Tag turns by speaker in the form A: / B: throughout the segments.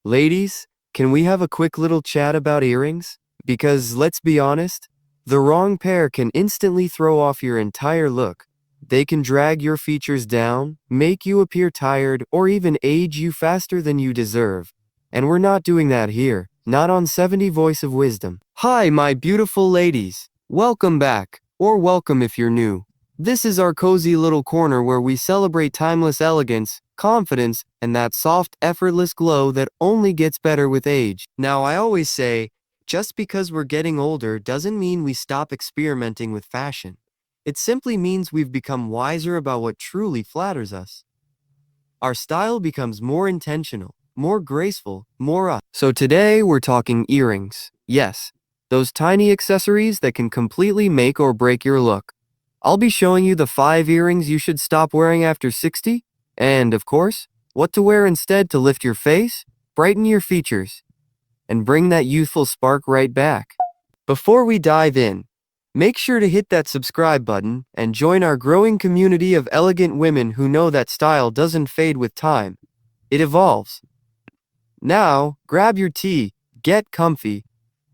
A: Ladies, can we have a quick little chat about earrings? Because let's be honest, the wrong pair can instantly throw off your entire look. They can drag your features down, make you appear tired, or even age you faster than you deserve. And we're not doing that here, not on 70 Voice of Wisdom. Hi, my beautiful ladies. Welcome back, or welcome if you're new. This is our cozy little corner where we celebrate timeless elegance, confidence, and that soft, effortless glow that only gets better with age. Now, I always say, just because we're getting older doesn't mean we stop experimenting with fashion. It simply means we've become wiser about what truly flatters us. Our style becomes more intentional, more graceful, more us. So today we're talking earrings. Yes, those tiny accessories that can completely make or break your look. I'll be showing you the 5 earrings you should stop wearing after 60, and, of course, what to wear instead to lift your face, brighten your features, and bring that youthful spark right back. Before we dive in, make sure to hit that subscribe button and join our growing community of elegant women who know that style doesn't fade with time. It evolves. Now, grab your tea, get comfy,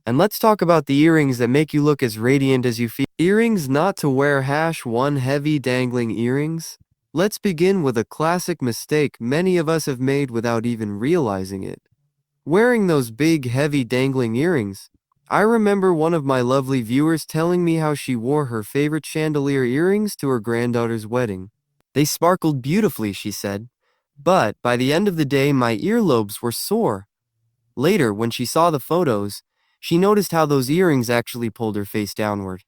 A: and let's talk about the earrings that make you look as radiant as you feel. Earrings not to wear #1 heavy dangling earrings. Let's begin with a classic mistake many of us have made without even realizing it. Wearing those big heavy dangling earrings. I remember one of my lovely viewers telling me how she wore her favorite chandelier earrings to her granddaughter's wedding. They sparkled beautifully, she said, but by the end of the day my earlobes were sore. Later, when she saw the photos, she noticed how those earrings actually pulled her face downward.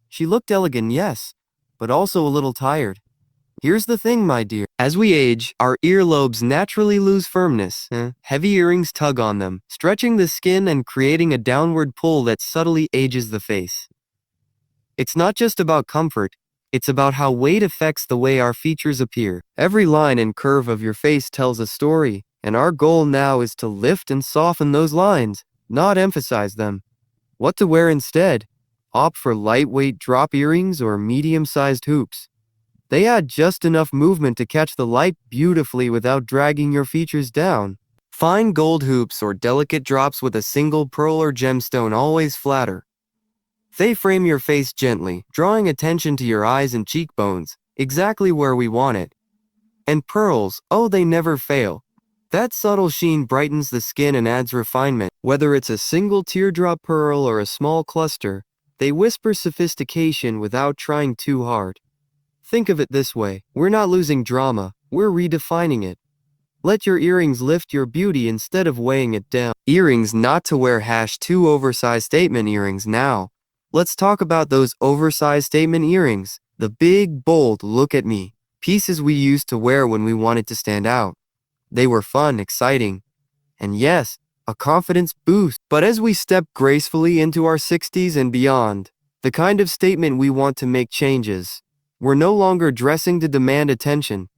A: She looked elegant, yes, but also a little tired. Here's the thing, my dear. As we age, our earlobes naturally lose firmness. Heavy earrings tug on them, stretching the skin and creating a downward pull that subtly ages the face. It's not just about comfort, it's about how weight affects the way our features appear. Every line and curve of your face tells a story, and our goal now is to lift and soften those lines, not emphasize them. What to wear instead? Opt for lightweight drop earrings or medium-sized hoops. They add just enough movement to catch the light beautifully without dragging your features down. Fine gold hoops or delicate drops with a single pearl or gemstone always flatter. They frame your face gently, drawing attention to your eyes and cheekbones, exactly where we want it. And pearls, oh, they never fail. That subtle sheen brightens the skin and adds refinement. Whether it's a single teardrop pearl or a small cluster, they whisper sophistication without trying too hard. Think of it this way, we're not losing drama, we're redefining it. Let your earrings lift your beauty instead of weighing it down. Earrings not to wear #2 oversized statement earrings now. Let's talk about those oversized statement earrings, the big, bold, look at me, pieces we used to wear when we wanted to stand out. They were fun, exciting, and yes, a confidence boost. But as we step gracefully into our 60s and beyond, the kind of statement we want to make changes. We're no longer dressing to demand attention.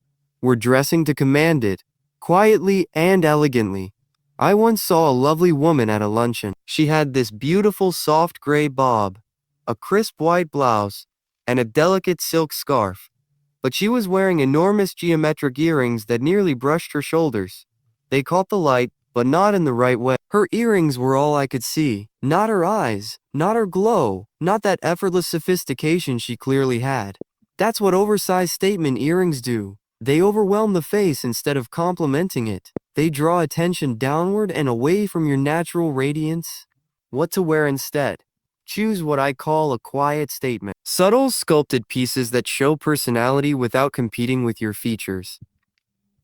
A: We're dressing to command it, quietly and elegantly. I once saw a lovely woman at a luncheon. She had this beautiful soft gray bob, a crisp white blouse, and a delicate silk scarf. But she was wearing enormous geometric earrings that nearly brushed her shoulders. They caught the light, but not in the right way. Her earrings were all I could see, not her eyes, not her glow, not that effortless sophistication she clearly had. That's what oversized statement earrings do. They overwhelm the face instead of complementing it. They draw attention downward and away from your natural radiance. What to wear instead? Choose what I call a quiet statement. Subtle sculpted pieces that show personality without competing with your features.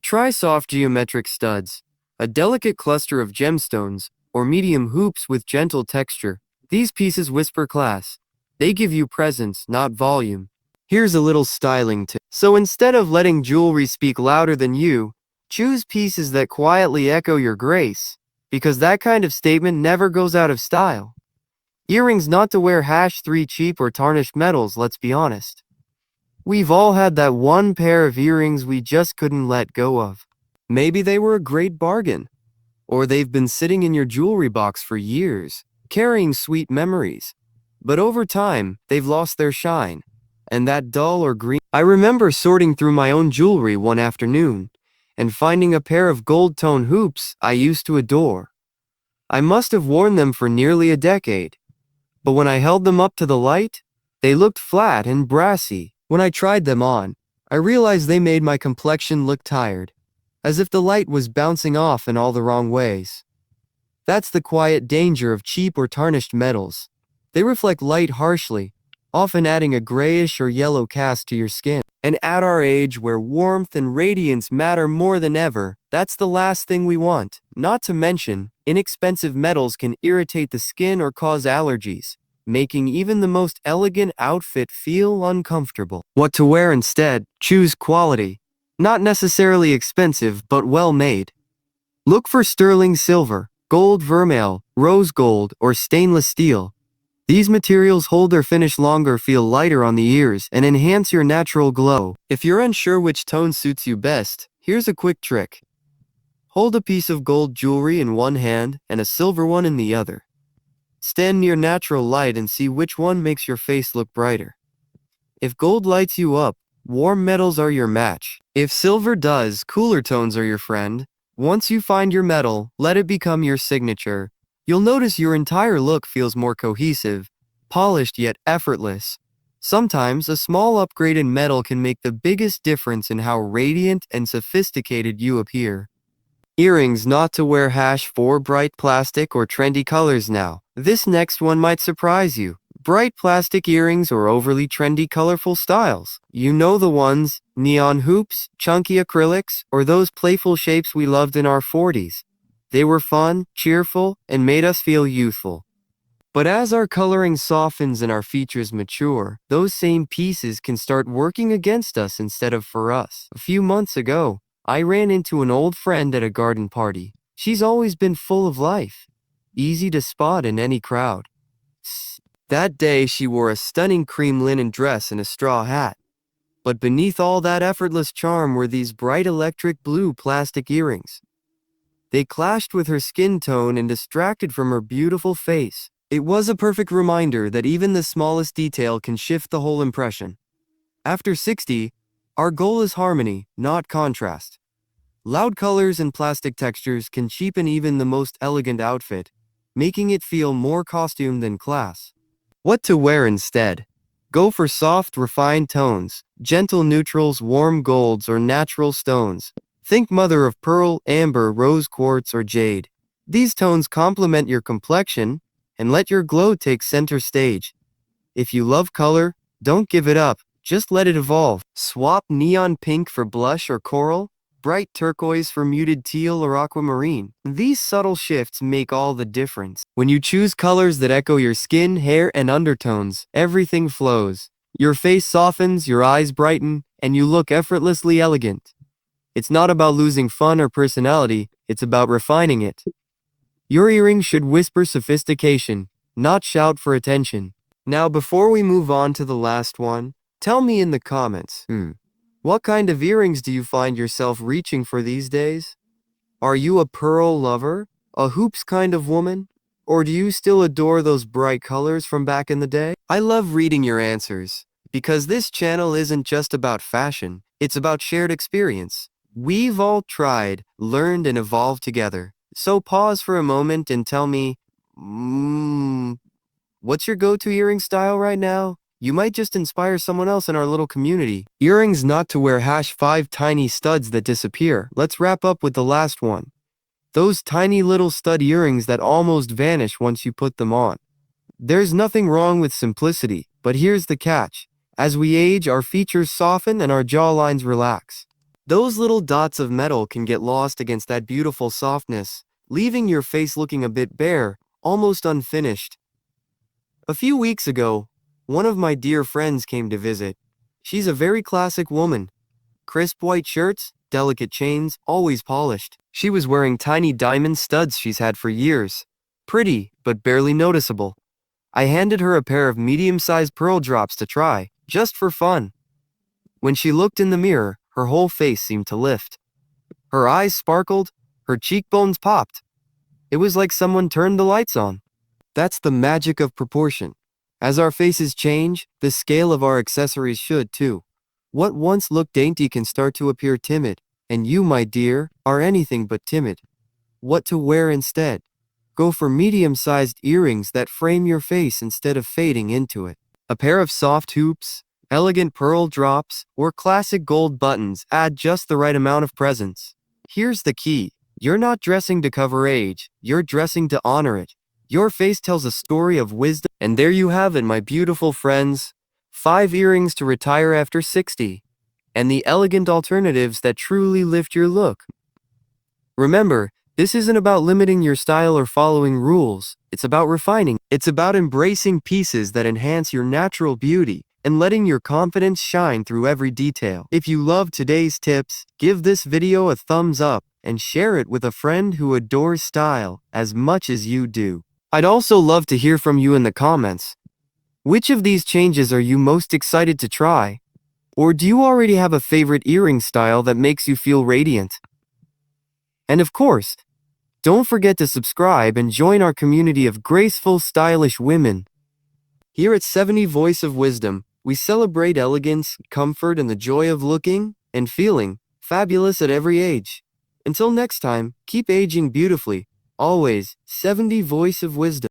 A: Try soft geometric studs, a delicate cluster of gemstones, or medium hoops with gentle texture. These pieces whisper class. They give you presence, not volume. Here's a little styling tip. So instead of letting jewelry speak louder than you, choose pieces that quietly echo your grace, because that kind of statement never goes out of style. Earrings not to wear #3 cheap or tarnished metals, let's be honest. We've all had that one pair of earrings we just couldn't let go of. Maybe they were a great bargain, or they've been sitting in your jewelry box for years, carrying sweet memories. But over time, they've lost their shine. And that dull or green. I remember sorting through my own jewelry one afternoon, and finding a pair of gold-tone hoops I used to adore. I must have worn them for nearly a decade, but when I held them up to the light, they looked flat and brassy. When I tried them on, I realized they made my complexion look tired, as if the light was bouncing off in all the wrong ways. That's the quiet danger of cheap or tarnished metals. They reflect light harshly, often adding a grayish or yellow cast to your skin. And at our age, where warmth and radiance matter more than ever, that's the last thing we want. Not to mention, inexpensive metals can irritate the skin or cause allergies, making even the most elegant outfit feel uncomfortable. What to wear instead? Choose quality. Not necessarily expensive, but well made. Look for sterling silver, gold vermeil, rose gold, or stainless steel. These materials hold their finish longer, feel lighter on the ears, and enhance your natural glow. If you're unsure which tone suits you best, here's a quick trick. Hold a piece of gold jewelry in one hand and a silver one in the other. Stand near natural light and see which one makes your face look brighter. If gold lights you up, warm metals are your match. If silver does, cooler tones are your friend. Once you find your metal, let it become your signature. You'll notice your entire look feels more cohesive, polished yet effortless. Sometimes a small upgrade in metal can make the biggest difference in how radiant and sophisticated you appear. Earrings not to wear #4 bright plastic or trendy colors now. This next one might surprise you. Bright plastic earrings or overly trendy colorful styles. You know the ones, neon hoops, chunky acrylics, or those playful shapes we loved in our 40s. They were fun, cheerful, and made us feel youthful. But as our coloring softens and our features mature, those same pieces can start working against us instead of for us. A few months ago, I ran into an old friend at a garden party. She's always been full of life, easy to spot in any crowd. That day, she wore a stunning cream linen dress and a straw hat. But beneath all that effortless charm were these bright electric blue plastic earrings. They clashed with her skin tone and distracted from her beautiful face. It was a perfect reminder that even the smallest detail can shift the whole impression. After 60, our goal is harmony, not contrast. Loud colors and plastic textures can cheapen even the most elegant outfit, making it feel more costume than class. What to wear instead? Go for soft, refined tones, gentle neutrals, warm golds, or natural stones. Think mother of pearl, amber, rose quartz, or jade. These tones complement your complexion and let your glow take center stage. If you love color, don't give it up, just let it evolve. Swap neon pink for blush or coral, bright turquoise for muted teal or aquamarine. These subtle shifts make all the difference. When you choose colors that echo your skin, hair, and undertones, everything flows. Your face softens, your eyes brighten, and you look effortlessly elegant. It's not about losing fun or personality, it's about refining it. Your earrings should whisper sophistication, not shout for attention. Now, before we move on to the last one, tell me in the comments, what kind of earrings do you find yourself reaching for these days? Are you a pearl lover, a hoops kind of woman, or do you still adore those bright colors from back in the day? I love reading your answers, because this channel isn't just about fashion, it's about shared experience. We've all tried, learned, and evolved together. So pause for a moment and tell me, what's your go-to earring style right now? You might just inspire someone else in our little community. Earrings not to wear #5 tiny studs that disappear. Let's wrap up with the last one. Those tiny little stud earrings that almost vanish once you put them on. There's nothing wrong with simplicity, but here's the catch. As we age, our features soften and our jawlines relax. Those little dots of metal can get lost against that beautiful softness, leaving your face looking a bit bare, almost unfinished. A few weeks ago, one of my dear friends came to visit. She's a very classic woman. Crisp white shirts, delicate chains, always polished. She was wearing tiny diamond studs she's had for years. Pretty, but barely noticeable. I handed her a pair of medium-sized pearl drops to try, just for fun. When she looked in the mirror, her whole face seemed to lift. Her eyes sparkled, her cheekbones popped. It was like someone turned the lights on. That's the magic of proportion. As our faces change, the scale of our accessories should too. What once looked dainty can start to appear timid, And you, my dear, are anything but timid. What to wear instead? Go for medium-sized earrings that frame your face instead of fading into it. A pair of soft hoops, elegant pearl drops, or classic gold buttons add just the right amount of presence. Here's the key. You're not dressing to cover age, you're dressing to honor it. Your face tells a story of wisdom. And there you have it, my beautiful friends. 5 earrings to retire after 60. And the elegant alternatives that truly lift your look. Remember, this isn't about limiting your style or following rules. It's about refining. It's about embracing pieces that enhance your natural beauty and letting your confidence shine through every detail. If you love today's tips, give this video a thumbs up and share it with a friend who adores style as much as you do. I'd also love to hear from you in the comments. Which of these changes are you most excited to try? Or do you already have a favorite earring style that makes you feel radiant? And of course, don't forget to subscribe and join our community of graceful, stylish women. Here at 70 Voice of Wisdom, we celebrate elegance, comfort, and the joy of looking and feeling fabulous at every age. Until next time, keep aging beautifully. Always, 70 Voice of Wisdom.